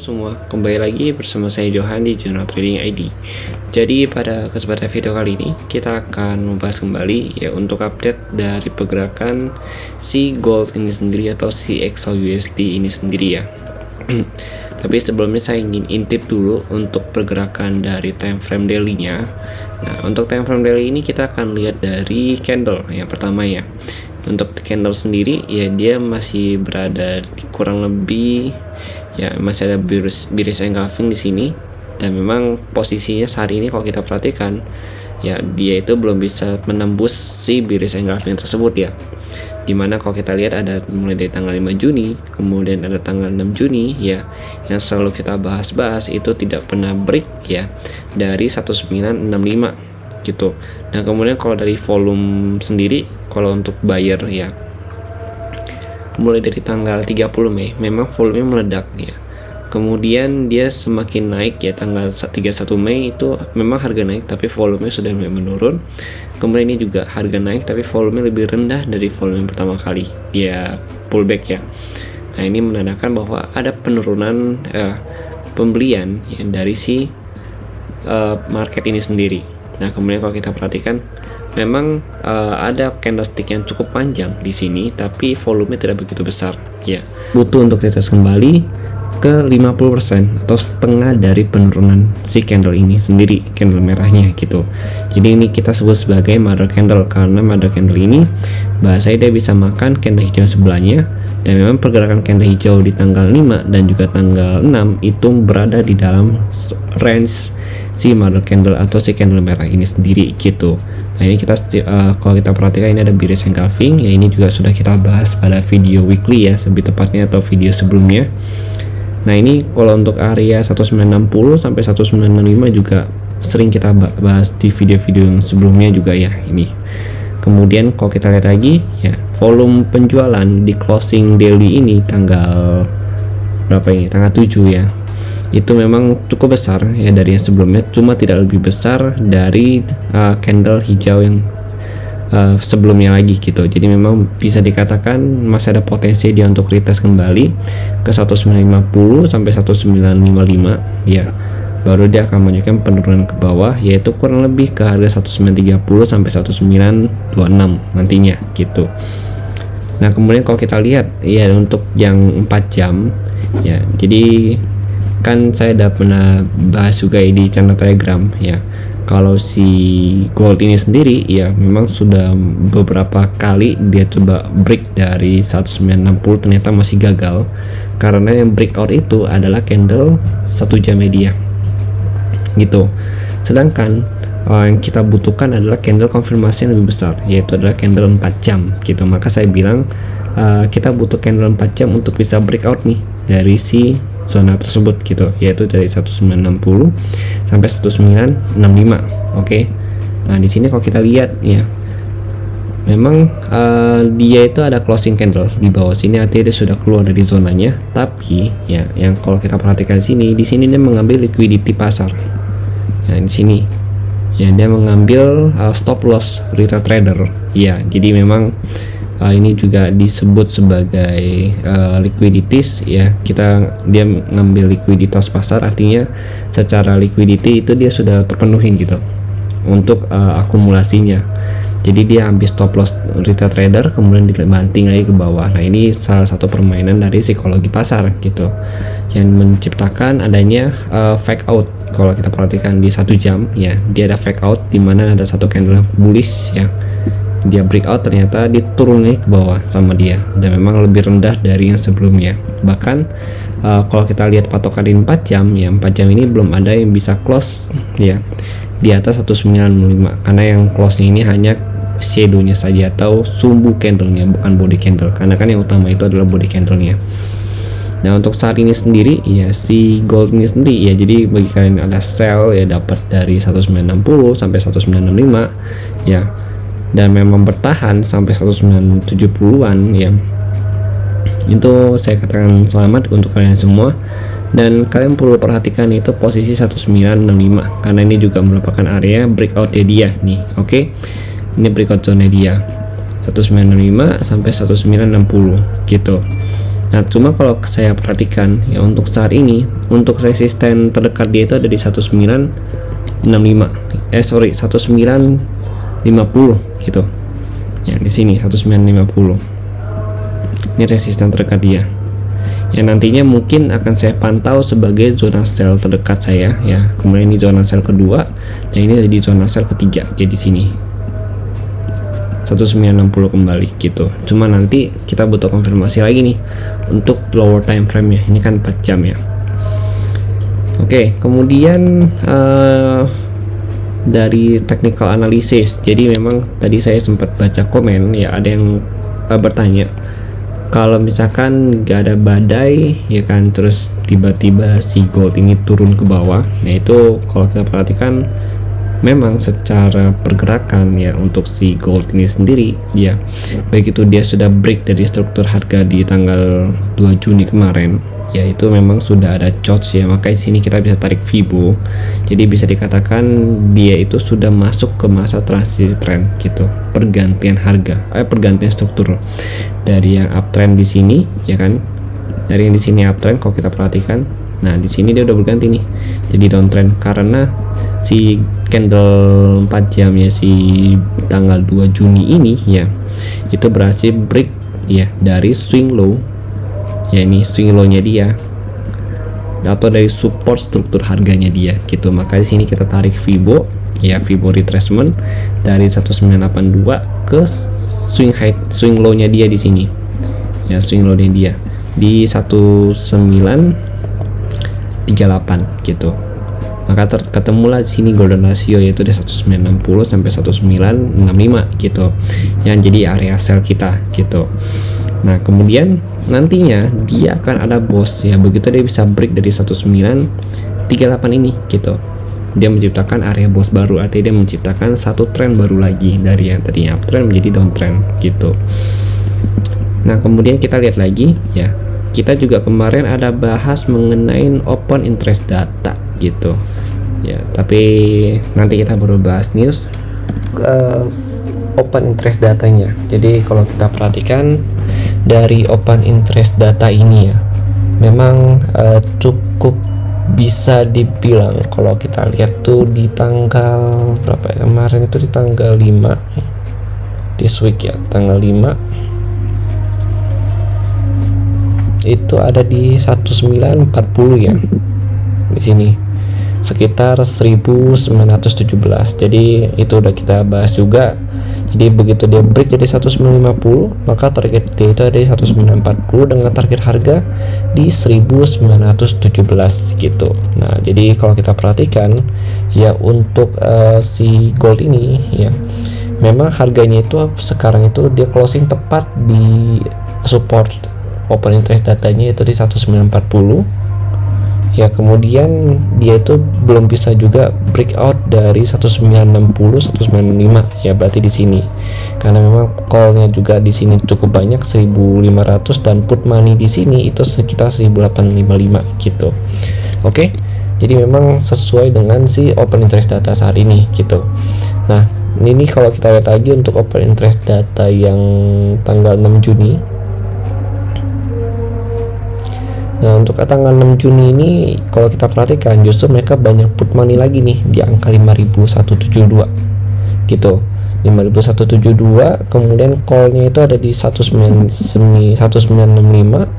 semua, kembali lagi bersama saya Johan di Journal Trading ID. Jadi pada kesempatan video kali ini kita akan membahas kembali ya untuk update dari pergerakan si gold ini sendiri atau si XAUUSD ini sendiri ya. Tapi sebelumnya saya ingin intip dulu untuk pergerakan dari time frame daily-nya. Nah, untuk time frame daily ini kita akan lihat dari candle yang pertama ya. Untuk candle sendiri ya dia masih berada di kurang lebih ya masih ada bearish engulfing di sini, dan memang posisinya saat ini kalau kita perhatikan ya dia itu belum bisa menembus si bearish engulfing tersebut ya. Dimana kalau kita lihat ada mulai dari tanggal 5 Juni, kemudian ada tanggal 6 Juni ya, yang selalu kita bahas-bahas itu tidak pernah break ya dari 1965 gitu. Nah kemudian kalau dari volume sendiri, kalau untuk buyer ya mulai dari tanggal 30 Mei memang volumenya meledak ya. Kemudian dia semakin naik ya, tanggal 31 Mei itu memang harga naik tapi volumenya sudah mulai menurun. Kemudian ini juga harga naik tapi volumenya lebih rendah dari volume pertama kali dia pullback ya. Nah ini menandakan bahwa ada penurunan pembelian ya dari si market ini sendiri. Nah kemudian kalau kita perhatikan memang ada candlestick yang cukup panjang di sini tapi volume tidak begitu besar ya. Butuh untuk retest kembali ke 50% atau setengah dari penurunan si candle ini sendiri, candle merahnya gitu. Jadi ini kita sebut sebagai mother candle karena mother candle ini bahasanya dia bisa makan candle hijau sebelahnya, dan memang pergerakan candle hijau di tanggal 5 dan juga tanggal 6 itu berada di dalam range si mother candle atau si candle merah ini sendiri gitu. Nah ini kita kalau kita perhatikan ini ada bearish engulfing ya, ini juga sudah kita bahas pada video weekly ya lebih tepatnya atau video sebelumnya. Nah ini kalau untuk area 1960 sampai 1965 juga sering kita bahas di video-video yang sebelumnya juga ya ini. Kemudian kalau kita lihat lagi ya volume penjualan di closing daily ini tanggal berapa ini, tanggal 7 ya, itu memang cukup besar ya dari yang sebelumnya, cuma tidak lebih besar dari candle hijau yang sebelumnya lagi gitu. Jadi memang bisa dikatakan masih ada potensi dia untuk retest kembali ke 1950 sampai 1955 ya, baru dia akan menunjukkan penurunan ke bawah yaitu kurang lebih ke harga 1930 sampai 1926 nantinya gitu. Nah kemudian kalau kita lihat ya untuk yang 4 jam ya, jadi kan saya udah pernah bahas juga di channel Telegram ya, kalau si gold ini sendiri ya memang sudah beberapa kali dia coba break dari 1960 ternyata masih gagal, karena yang breakout itu adalah candle 1 jam media gitu. Sedangkan yang kita butuhkan adalah candle konfirmasi yang lebih besar, yaitu adalah candle 4 jam gitu. Maka saya bilang kita butuh candle 4 jam untuk bisa breakout nih dari si zona tersebut gitu, yaitu dari 1960 sampai 1965. Oke. Nah di sini kalau kita lihat ya memang dia itu ada closing candle di bawah sini, artinya dia sudah keluar dari zonanya. Tapi ya yang kalau kita perhatikan di sini dia mengambil liquidity pasar ya, di sini ya dia mengambil stop loss retail trader ya. Jadi memang ini juga disebut sebagai liquidities ya, dia ngambil likuiditas pasar, artinya secara liquidity itu dia sudah terpenuhi gitu untuk akumulasinya. Jadi dia ambil stop loss retail trader kemudian dibanting lagi ke bawah. Nah ini salah satu permainan dari psikologi pasar gitu yang menciptakan adanya fake out. Kalau kita perhatikan di 1 jam ya dia ada fake out di mana ada satu candle bullish ya, dia breakout ternyata diturunnya ke bawah sama dia, dan memang lebih rendah dari yang sebelumnya. Bahkan kalau kita lihat patokan di 4 jam ya, 4 jam ini belum ada yang bisa close ya di atas 1955, karena yang close ini hanya shadow-nya saja atau sumbu candle-nya, bukan body candle, karena kan yang utama itu adalah body candle-nya. Nah untuk saat ini sendiri ya si gold ini sendiri ya, jadi bagi kalian ada sell ya dapat dari 1960 sampai 1965 ya, dan memang bertahan sampai 1970-an ya, itu saya katakan selamat untuk kalian semua. Dan kalian perlu perhatikan itu posisi 1965 karena ini juga merupakan area breakout dia nih. Oke. Ini breakout zone dia 1965 sampai 1960 gitu. Nah, cuma kalau saya perhatikan ya untuk saat ini untuk resisten terdekat dia itu ada di 1965 1950 gitu ya, di sini 1950 ini resisten terdekat dia yang nantinya mungkin akan saya pantau sebagai zona sell terdekat saya ya. Kemudian ini zona sell kedua dan ini ada di zona sell ketiga ya, di sini 1960 kembali gitu. Cuma nanti kita butuh konfirmasi lagi nih untuk lower time frame nya, ini kan 4 jam ya. Oke, kemudian dari technical analysis, jadi memang tadi saya sempat baca komen ya, ada yang bertanya kalau misalkan gak ada badai ya kan, terus tiba-tiba si gold ini turun ke bawah, nah itu kalau kita perhatikan memang secara pergerakan ya untuk si gold ini sendiri ya, baik itu dia sudah break dari struktur harga di tanggal 2 Juni kemarin ya, itu memang sudah ada charts ya, makanya sini kita bisa tarik Fibo. Jadi bisa dikatakan dia itu sudah masuk ke masa transisi trend gitu, pergantian harga, pergantian struktur dari yang uptrend di sini ya kan, dari yang di sini uptrend kalau kita perhatikan. Nah, di sini dia udah berganti nih jadi downtrend karena si candle 4 jamnya si tanggal 2 Juni ini ya, itu berhasil break ya dari swing low ya, ini swing low nya dia atau dari support struktur harganya dia gitu. Maka di sini kita tarik Fibo ya, Fibo retracement dari 1982 ke swing high, swing low nya dia di sini ya, swing low nya dia di 1938 gitu. Maka ketemulah di sini golden ratio yaitu di 1960 sampai 1965 gitu yang jadi area sell kita gitu. Nah, kemudian nantinya dia akan ada boss ya, begitu dia bisa break dari 1938 ini gitu, dia menciptakan area boss baru, artinya dia menciptakan satu tren baru lagi dari yang tadinya uptrend menjadi downtrend gitu. Nah, kemudian kita lihat lagi ya, kita juga kemarin ada bahas mengenai open interest data gitu ya, tapi nanti kita baru bahas news open interest datanya. Jadi kalau kita perhatikan dari open interest data ini ya, memang cukup bisa dibilang kalau kita lihat tuh di tanggal berapa ya, kemarin itu di tanggal 5 this week ya, tanggal 5 itu ada di 1940 ya, di sini sekitar 1917. Jadi itu udah kita bahas juga. Jadi begitu dia break jadi 1950, maka target dia itu ada di 1940 dengan target harga di 1917 gitu. Nah, jadi kalau kita perhatikan ya untuk si gold ini ya, memang harganya itu sekarang itu dia closing tepat di support open interest datanya itu di 1940 ya. Kemudian dia itu belum bisa juga breakout dari 1960 1965 ya, berarti di sini karena memang callnya juga di sini cukup banyak 1500 dan put money di sini itu sekitar 1855 gitu. Oke, jadi memang sesuai dengan si open interest data saat ini gitu. Nah, ini kalau kita lihat lagi untuk open interest data yang tanggal 6 Juni. Nah, untuk tanggal 6 Juni ini kalau kita perhatikan justru mereka banyak put money lagi nih di angka 5172 gitu, 5172. Kemudian callnya itu ada di 1965,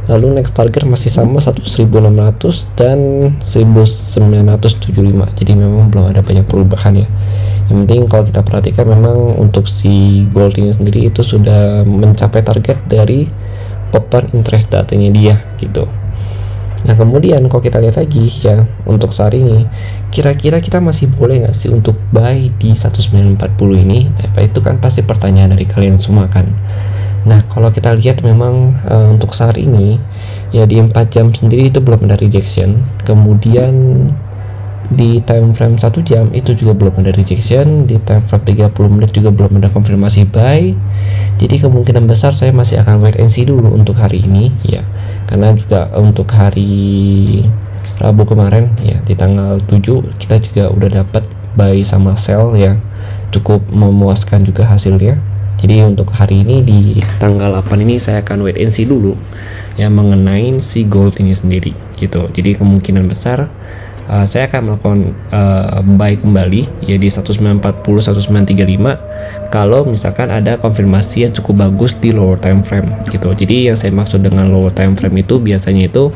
lalu next target masih sama 1600 dan 1975. Jadi memang belum ada banyak perubahan ya. Yang penting kalau kita perhatikan memang untuk si gold ini sendiri itu sudah mencapai target dari open interest datanya dia gitu. Nah, kemudian kalau kita lihat lagi ya untuk saat ini, kira-kira kita masih boleh nggak sih untuk buy di 1940 ini? Nah, itu kan pasti pertanyaan dari kalian semua kan. Nah, kalau kita lihat memang untuk saat ini ya di 4 jam sendiri itu belum ada rejection. Kemudian di time frame 1 jam itu juga belum ada rejection, di time frame 30 menit juga belum ada konfirmasi buy. Jadi kemungkinan besar saya masih akan wait and see dulu untuk hari ini ya, karena juga untuk hari Rabu kemarin ya di tanggal 7 kita juga udah dapat buy sama sell ya, cukup memuaskan juga hasilnya. Jadi untuk hari ini di tanggal 8 ini saya akan wait and see dulu ya mengenai si gold ini sendiri gitu. Jadi kemungkinan besar saya akan melakukan buy kembali ya di 1940 1935 kalau misalkan ada konfirmasi yang cukup bagus di lower time frame gitu. Jadi yang saya maksud dengan lower time frame itu biasanya itu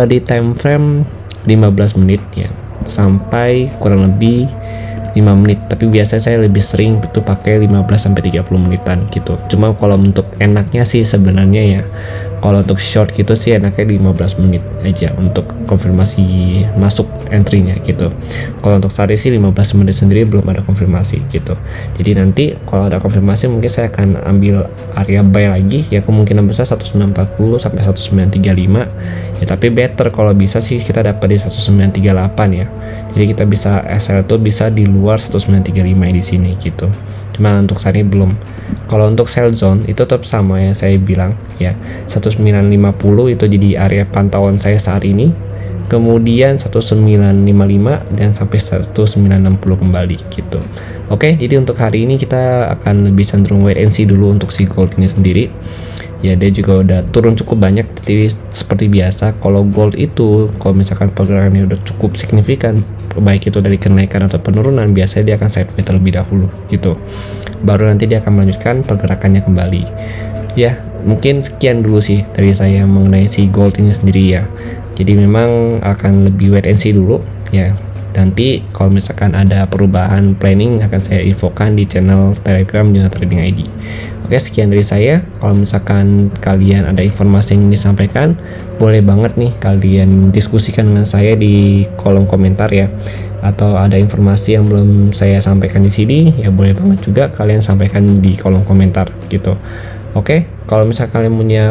di time frame 15 menit ya sampai kurang lebih 5 menit, tapi biasanya saya lebih sering itu pakai 15 sampai 30 menitan gitu. Cuma kalau untuk enaknya sih sebenarnya ya kalau untuk short gitu sih enaknya 15 menit aja untuk konfirmasi masuk entry-nya gitu. Kalau untuk saat ini sih 15 menit sendiri belum ada konfirmasi gitu. Jadi nanti kalau ada konfirmasi mungkin saya akan ambil area buy lagi ya, kemungkinan besar 1940 sampai 1935 ya, tapi better kalau bisa sih kita dapat di 1938 ya. Jadi kita bisa SL itu bisa di luar 1935 di sini gitu. Cuma untuk saat ini belum. Kalau untuk sell zone itu tetap sama yang saya bilang ya, 1950 itu jadi area pantauan saya saat ini. Kemudian 1955 dan sampai 1960 kembali gitu. Oke, jadi untuk hari ini kita akan lebih cenderung wait and see dulu untuk si gold ini sendiri. Ya dia juga udah turun cukup banyak, jadi seperti biasa kalau gold itu kalau misalkan pergerakannya udah cukup signifikan, baik itu dari kenaikan atau penurunan, biasanya dia akan sideways terlebih dahulu gitu, baru nanti dia akan melanjutkan pergerakannya kembali. Ya mungkin sekian dulu sih dari saya mengenai si gold ini sendiri ya. Jadi memang akan lebih wait and see dulu ya. Nanti kalau misalkan ada perubahan planning akan saya infokan di channel Telegram Juna Trading ID. Oke, sekian dari saya. Kalau misalkan kalian ada informasi yang disampaikan, boleh banget nih kalian diskusikan dengan saya di kolom komentar ya. Atau ada informasi yang belum saya sampaikan di sini, ya boleh banget juga kalian sampaikan di kolom komentar gitu. Oke, kalau misalkan kalian punya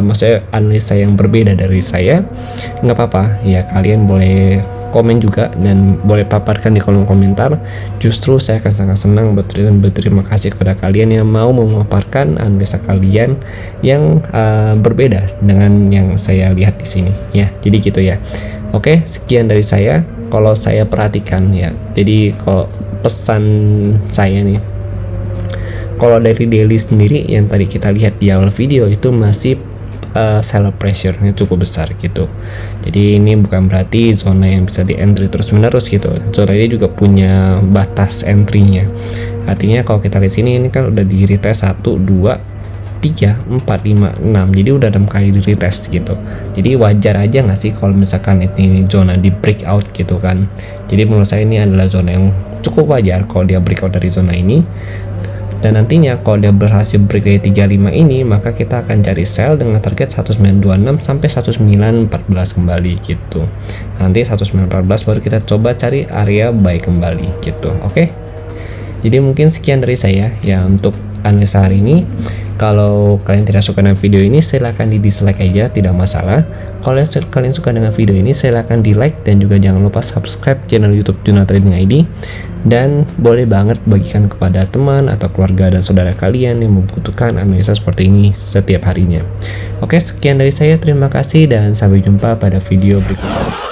maksudnya analisa yang berbeda dari saya, nggak apa-apa ya, kalian boleh komen juga dan boleh paparkan di kolom komentar. Justru saya akan sangat senang dan berterima kasih kepada kalian yang mau memaparkan analisa kalian yang berbeda dengan yang saya lihat di sini ya. Jadi gitu ya. Oke, sekian dari saya. Kalau saya perhatikan ya, jadi kalau pesan saya nih, kalau dari daily sendiri yang tadi kita lihat di awal video itu masih seller pressure-nya cukup besar gitu. Jadi ini bukan berarti zona yang bisa di entry terus menerus gitu. Zona ini juga punya batas entry-nya. Artinya kalau kita lihat sini, ini kan udah di retest 1, 2, 3, 4, 5, 6, jadi udah 6 kali di retest gitu. Jadi wajar aja nggak sih kalau misalkan ini zona di breakout gitu kan. Jadi menurut saya ini adalah zona yang cukup wajar kalau dia breakout dari zona ini. Dan nantinya kalau dia berhasil break dari 35 ini, maka kita akan cari sell dengan target 1926 sampai 1914 kembali gitu. Nanti 1914 baru kita coba cari area buy kembali gitu. Oke. Jadi mungkin sekian dari saya ya untuk analisa hari ini. Kalau kalian tidak suka dengan video ini, silahkan di dislike aja, tidak masalah. Kalau kalian suka dengan video ini, silahkan di like dan juga jangan lupa subscribe channel YouTube Juna Trading ID. Dan boleh banget bagikan kepada teman atau keluarga dan saudara kalian yang membutuhkan analisa seperti ini setiap harinya. Oke, sekian dari saya, terima kasih dan sampai jumpa pada video berikutnya.